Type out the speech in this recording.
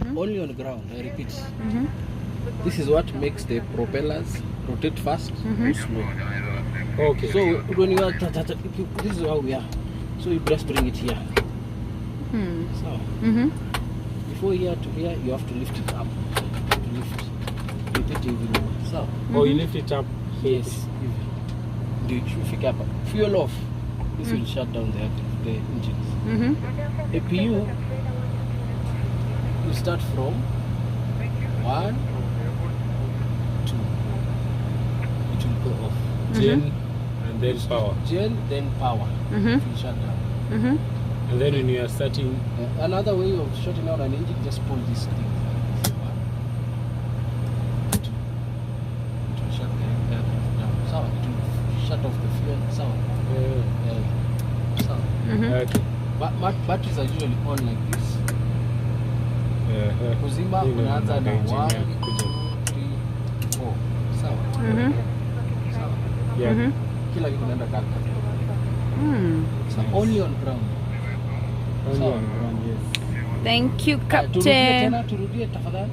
Only on ground, I repeat. This is what makes the propellers rotate fast and slow. Okay. So when you are, this is how we are. So you just bring it here. So before here to here, you have to lift it up. To lift. Repeat even more. So. Oh, you lift it up. Yes. Do you up? Fuel off. This will shut down the engines. APU. You start from 1, 2. It will go off. Gen and then power. Gen, then power. It will shut down. And then when you are starting, another way of shutting out an engine, just pull this thing. 1, 2. It will shut down. So it will shut off the fuel. So. okay. But batteries are usually on like this. Kuzima unaanza na 1, 2, 3, 4. Sawa. Sawa. Yeah. Kila kitu naenda kaka. So only on ground. Only on ground, yes. Thank you, Captain. Turudie tafadhali.